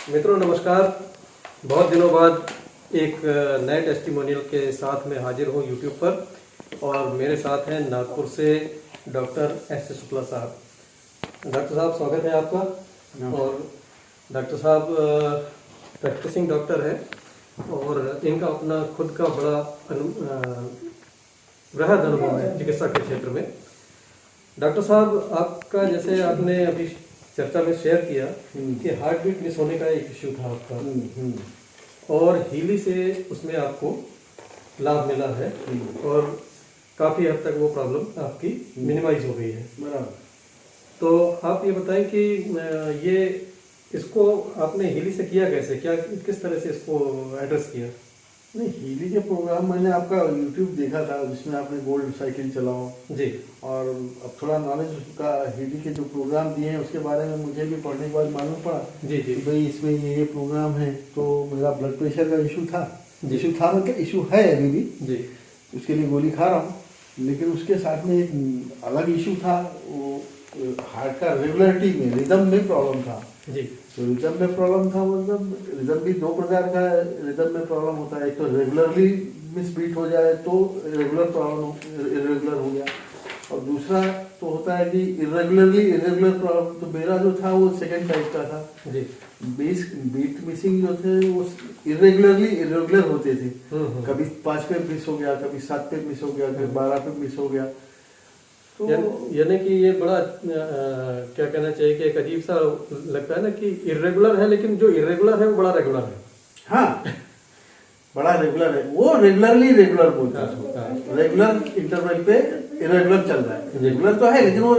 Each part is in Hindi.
मित्रों नमस्कार। बहुत दिनों बाद एक नए टेस्टिमोनियल के साथ में हाजिर हूँ यूट्यूब पर और मेरे साथ हैं नागपुर से डॉक्टर एस शुक्ला साहब। डॉक्टर साहब स्वागत है आपका। और डॉक्टर साहब प्रैक्टिसिंग डॉक्टर है और इनका अपना खुद का बड़ा वृहद अनुभव है चिकित्सा के क्षेत्र में। डॉक्टर साहब आपका जैसे आपने अभी चर्चा में शेयर किया कि हार्ट बीट मिस होने का एक इश्यू था आपका और हीली से उसमें आपको लाभ मिला है और काफ़ी हद तक वो प्रॉब्लम आपकी मिनिमाइज हो गई है। तो आप ये बताएं कि ये इसको आपने हीली से किया कैसे, क्या किस तरह से इसको एड्रेस किया? नहीं, हीली के प्रोग्राम मैंने आपका YouTube देखा था जिसमें आपने गोल्ड साइकिल चलाओ जी। और अब थोड़ा नॉलेज उसका हीली के जो प्रोग्राम दिए हैं उसके बारे में मुझे भी पढ़ने के बाद मालूम पड़ा जी जी कि भाई इसमें ये प्रोग्राम है। तो मेरा ब्लड प्रेशर का इशू था मतलब इशू है अभी भी जी। उसके लिए गोली खा रहा हूँ, लेकिन उसके साथ में एक अलग इशू था, वो हार्ट का रेगुलरिटी में रिदम में प्रॉब्लम था जी। तो रिदम में प्रॉब्लम था, मतलब रिदम भी दो प्रकार का रिदम में प्रॉब्लम होता है। एक तो रेगुलरली मिसबीट हो जाए तो रेगुलर प्रॉब्लम इरेगुलर हो गया, और दूसरा तो होता है कि इरेगुलरली इरेगुलर प्रॉब्लम। तो मेरा जो था वो सेकंड टाइप का था जी। बीट मिसिंग जो थे वो इरेगुलरली इरेगुलर होते थे। कभी 5 पे मिस हो गया, कभी 7 पे मिस हो गया, कभी 12 पे मिस हो गया। तो यानी कि ये बड़ा क्या कहना चाहिए कि एक अजीब सा लगता है ना कि इरेगुलर है, लेकिन जो इरेगुलर है वो बड़ा रेगुलर है। हाँ, बड़ा रेगुलर है, वो रेगुलरली रेगुलर बोलता है। रेगुलर इंटरवल पे इरेगुलर चल रहा है। रेगुलर तो है लेकिन वो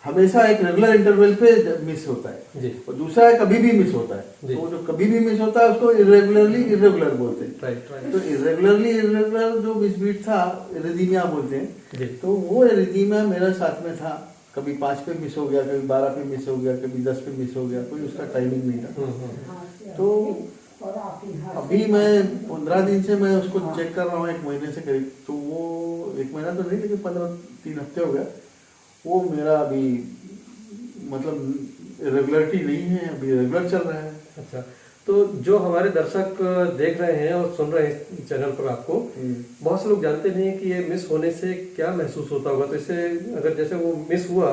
हमेशा एक रेगुलर इंटरवल पे मिस होता है जी। और दूसरा है कभी भी मिस होता है। तो जो कभी भी मिस होता है उसको इरेगुलरली इरेगुलर बोलते हैं। Right right. तो इरेगुलरली इरेगुलर जो मिसबीट था इरिदीमिया बोलते हैं। तो वो इरिदीमिया मेरे साथ में था, कभी 5 पे मिस हो गया, कभी 12 पे मिस हो गया, कभी 10 पे मिस हो गया, कोई उसका टाइमिंग नहीं था। तो अभी मैं 15 दिन से मैं उसको चेक कर रहा हूँ, 1 महीने से करीब। तो वो 1 महीना तो नहीं लेकिन 3 हफ्ते हो गया। वो मेरा अभी मतलब रेगुलरिटी नहीं है, अभी रेगुलर चल रहा है। अच्छा, तो जो हमारे दर्शक देख रहे हैं और सुन रहे हैं चैनल पर आपको, बहुत से लोग जानते नहीं कि ये मिस होने से क्या महसूस होता होगा। तो इससे अगर जैसे वो मिस हुआ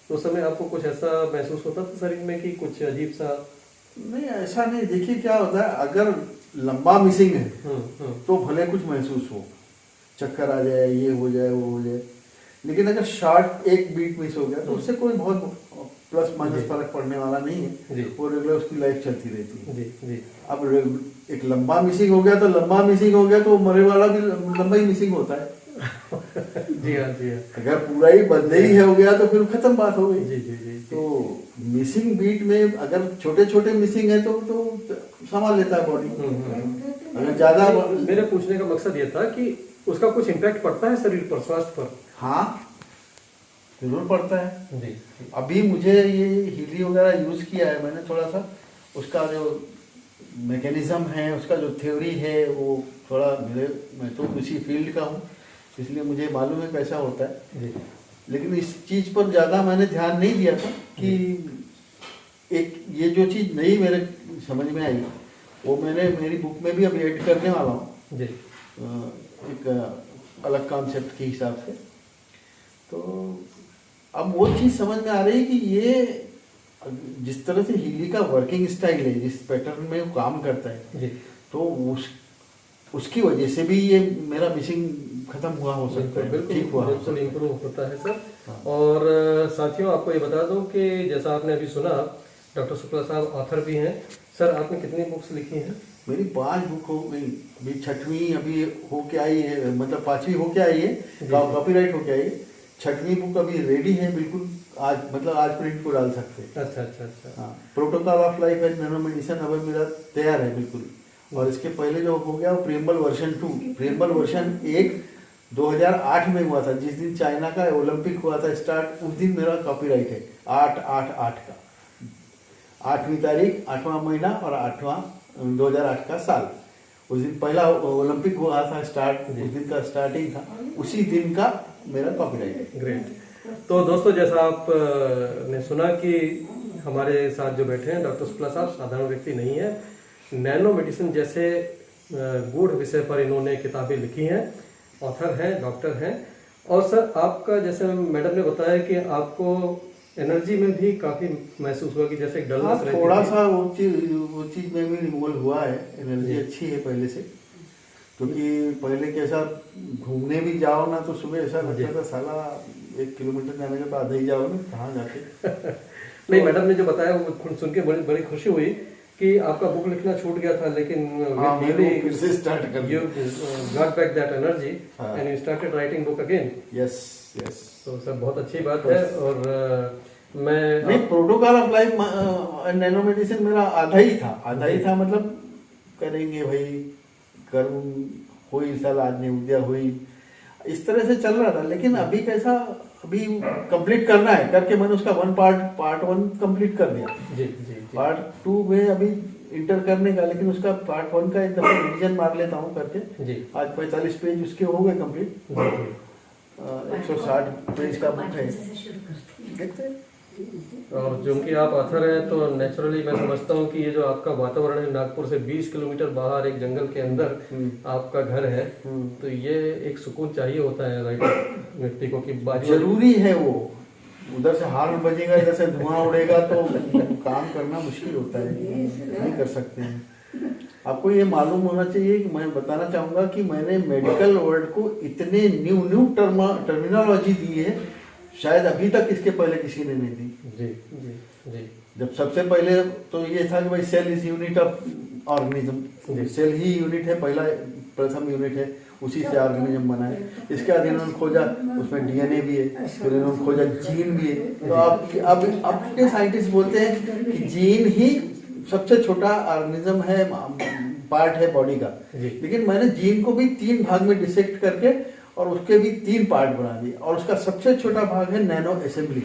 तो उस समय आपको कुछ ऐसा महसूस होता था शरीर में कि कुछ अजीब सा? नहीं, ऐसा नहीं। देखिए क्या होता है, अगर लंबा मिसिंग है तो भले कुछ महसूस हो, चक्कर आ जाए, ये हो जाए, वो हो जाए, लेकिन अगर शॉर्ट एक बीट मिस हो गया तो उससे कोई बहुत प्लस माइनस फर्क पड़ने वाला नहीं है। वो रेगुलर उसकी लाइफ चलती रहती है। जी जी। अब एक लंबा मिसिंग हो गया तो लंबा मिसिंग हो गया तो मरे वाला भी लंबा ही मिसिंग होता है। जी हाँ जी हाँ। अगर पूरा ही बंदे ही हो गया तो फिर खत्म बात हो गई। जी जी जी। तो मिसिंग बीट में अगर छोटे छोटे मिसिंग है तो संभाल लेता है बॉडी। अगर ज्यादा, मेरे पूछने का मकसद ये था कि उसका कुछ इम्पैक्ट पड़ता है शरीर पर, स्वास्थ्य पर? हाँ, जरूर पड़ता है। जी। अभी मुझे ये हीली वगैरह यूज किया है मैंने, थोड़ा सा उसका जो मैकेनिज्म है, उसका जो थ्योरी है, वो थोड़ा मैं तो उसी फील्ड का हूँ इसलिए मुझे मालूम है कैसा होता है। जी। लेकिन इस चीज़ पर ज़्यादा मैंने ध्यान नहीं दिया था कि एक ये जो चीज़ नई मेरे समझ में आई वो मैंने मेरी बुक में भी अभी ऐड करने वाला हूँ जी। एक अलग कॉन्सेप्ट के हिसाब से। तो अब वो चीज़ समझ में आ रही है कि ये जिस तरह से हीली का वर्किंग स्टाइल है, जिस पैटर्न में वो काम करता है, तो उसकी वजह से भी ये मेरा मिसिंग खत्म हुआ हो सकता है, ठीक हुआ, बिल्कुल इम्प्रूव होता है सर। और साथियों आपको ये बता दूं कि जैसा आपने अभी सुना, डॉक्टर शुक्ला साहब ऑथर भी हैं। सर आपने कितनी बुक्स लिखी हैं? मेरी 5 बुक हो गई, अभी 6वीं अभी होके आई है, मतलब 5वीं होके आई है, कॉपीराइट होके आई है। 6वीं बुक अभी रेडी है बिल्कुल, आज मतलब आज प्रिंट को डाल सकते हैं। अच्छा अच्छा अच्छा। हाँ, protocol of life and nano medicine अब मेरा तैयार है बिल्कुल। और इसके पहले जो हो गया वो प्रियम्बल वर्जन 2, प्रियम्बल वर्जन 1 2008 में हुआ था, जिस दिन चाइना का ओलंपिक हुआ था स्टार्ट, उस दिन मेरा कॉपीराइट है 8/8/8 का, 8वीं तारीख, 8वां महीना और 2008 का साल। उस दिन पहला ओलंपिक हुआ था स्टार्ट, उस दिन का स्टार्टिंग था, उसी दिन का मेरा कॉपीराइट है। ग्रेट। तो दोस्तों जैसा आप ने सुना कि हमारे साथ जो बैठे हैं डॉक्टर शुक्ला साहब साधारण व्यक्ति नहीं है। नैनो मेडिसिन जैसे गूढ़ विषय पर इन्होंने किताबें लिखी हैं, ऑथर हैं, डॉक्टर हैं। और सर आपका जैसे मैडम ने बताया कि आपको एनर्जी में भी काफ़ी महसूस हुआ कि जैसे डलनेस रहती थोड़ा थी। सा वो चीज़ में भी रिमूवल हुआ है। एनर्जी अच्छी है पहले से, क्योंकि पहले कैसा घूमने भी जाओ ना तो सुबह ऐसा लगता था साला 1 किलोमीटर जाने के बाद ही जाओ ना, कहाँ जाके। नहीं, मैडम ने जो बताया वो सुन के बड़ी बड़ी खुशी हुई कि आपका बुक लिखना छूट गया था, लेकिन हाँ, मैंने वो फिर से स्टार्ट कर दिया। you got back that energy हाँ। and you started writing book again। Yes yes. तो सर बहुत अच्छी बात है। और मैं नहीं, protocol of life nano medicine मेरा आधा ही था मतलब करेंगे भाई, कर्म होई साल आज नहीं उद्या हुई, इस तरह से चल रहा था। लेकिन अभी कैसा, अभी कंप्लीट करना है करके मैंने उसका पार्ट 1 कंप्लीट कर दिया। जी जी जी। पार्ट 2 में अभी इंटर करने का, लेकिन उसका पार्ट 1 का एक दफा रिवीजन मार लेता हूँ करके। जी आज 45 पेज उसके हो गए कंप्लीट। जी जी। 160 पेज का बुक है, देखते हैं। और चूंकि आप ऑथर हैं तो नेचुरली मैं समझता हूँ कि ये जो आपका वातावरण है, नागपुर से 20 किलोमीटर बाहर एक जंगल के अंदर आपका घर है, तो ये एक सुकून चाहिए होता है राइटर व्यक्ति को कि बाजू जरूरी है वो। उधर से हॉर्न बजेगा, इधर से धुआं उड़ेगा तो काम करना मुश्किल होता है, नहीं कर सकते हैं। आपको ये मालूम होना चाहिए कि मैं बताना चाहूंगा कि मैंने मेडिकल वर्ड को इतने न्यू टर्मिनोलॉजी दी है, शायद अभी तक इसके पहले किसी ने नहीं दी। जी जी जी। जब सबसे पहले तो ये था कि भाई cell is unit of organism, cell ही यूनिट है, प्रथम यूनिट है, उसी से ऑर्गेनिज्म बना है। इसके बाद इन्होंने खोजा उसमें डीएनए भी है, फिर इन्होंने खोजा जीन भी है। तो अब के साइंटिस्ट बोलते हैं कि जीन ही सबसे छोटा ऑर्गेनिज्म है, पार्ट है बॉडी का। लेकिन मैंने जीन को भी 3 भाग में डिसेक्ट करके और उसके भी 3 पार्ट बना दिए, और उसका सबसे छोटा भाग है नैनो असेंबली,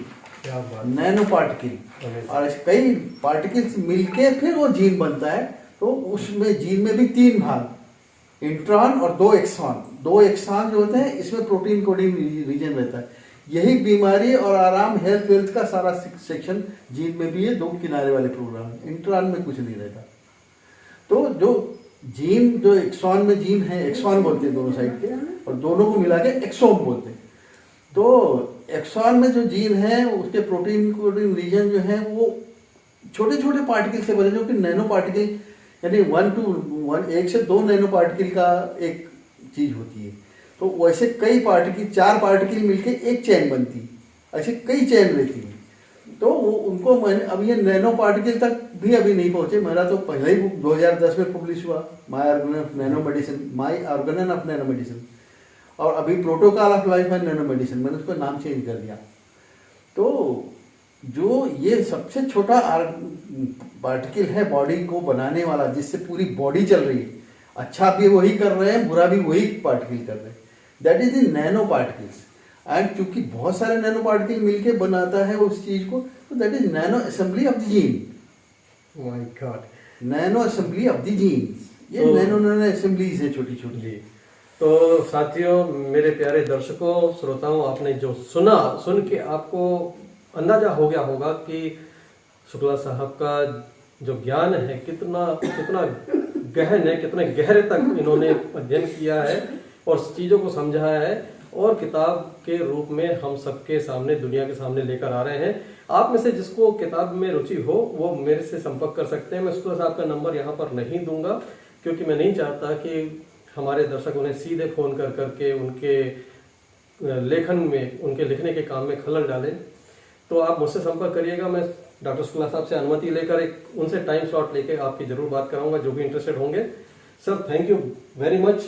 नैनो पार्टिकल। और कई पार्टिकल्स मिलके फिर वो जीन बनता है। तो उसमें जीन में भी 3 भाग, इंट्रॉन और 2 एक्सॉन। 2 एक्सॉन जो होते हैं इसमें प्रोटीन कोडिंग रीजन रहता है। यही बीमारी और आराम, हेल्थ वेल्थ का सारा सेक्शन जीन में भी है। 2 किनारे वाले प्रोग्राम, इंट्रॉन में कुछ नहीं रहता। तो जो जीन, जो एक्सॉन में जीन है, एक्सॉन बोलते हैं दोनों साइड के, और दोनों को मिला के एक्सोम बोलते हैं। तो एक्सॉन में जो जीन है उसके प्रोटीन कोडिंग रीजन जो है वो छोटे छोटे पार्टिकल से बने, जो कि नैनो पार्टिकल, यानी 1 से 2 नैनो पार्टिकल का एक चीज होती है। तो वैसे कई पार्टिकल, 4 पार्टिकल मिलके एक चेन बनती है, ऐसे कई चेन रहती है। तो उनको मैंने अब ये नैनो पार्टिकल तक भी अभी नहीं पहुंचे। मेरा तो पहले ही बुक 2010 में पब्लिश हुआ, माई ऑर्गेनन ऑफ नैनो मेडिसिन, और अभी प्रोटोकॉल ऑफ लाइफ है नैनो मेडिसिन, मैंने उसका नाम चेंज कर दिया। तो जो ये सबसे छोटा पार्टिकल है बॉडी को बनाने वाला, जिससे पूरी बॉडी चल रही है, अच्छा भी वही कर रहे हैं, बुरा भी वही पार्टिकल कर रहे हैं, that is the nano particles. And चूंकि बहुत सारे नैनो पार्टिकल मिलके बनाता है उस चीज को, तो that is nano assembly of the gene. My god, nano assembly of the genes, ये नैनो असेंबलीज है छोटी छोटी। तो साथियों, मेरे प्यारे दर्शकों, श्रोताओं, आपने जो सुन के आपको अंदाजा हो गया होगा कि शुक्ला साहब का जो ज्ञान है कितना गहन है, कितने गहरे तक इन्होंने अध्ययन किया है और चीज़ों को समझा है, और किताब के रूप में हम सबके सामने, दुनिया के सामने लेकर आ रहे हैं। आप में से जिसको किताब में रुचि हो वो मेरे से संपर्क कर सकते हैं। मैं शुक्ला साहब का नंबर यहाँ पर नहीं दूंगा, क्योंकि मैं नहीं चाहता कि हमारे दर्शक उन्हें सीधे फ़ोन कर करके उनके लेखन में, उनके लिखने के काम में खलल डालें। तो आप मुझसे संपर्क करिएगा, मैं डॉक्टर शुक्ला साहब से अनुमति लेकर एक उनसे टाइम स्लॉट लेकर आपकी ज़रूर बात कराऊंगा, जो भी इंटरेस्टेड होंगे। Sir, thank you very much.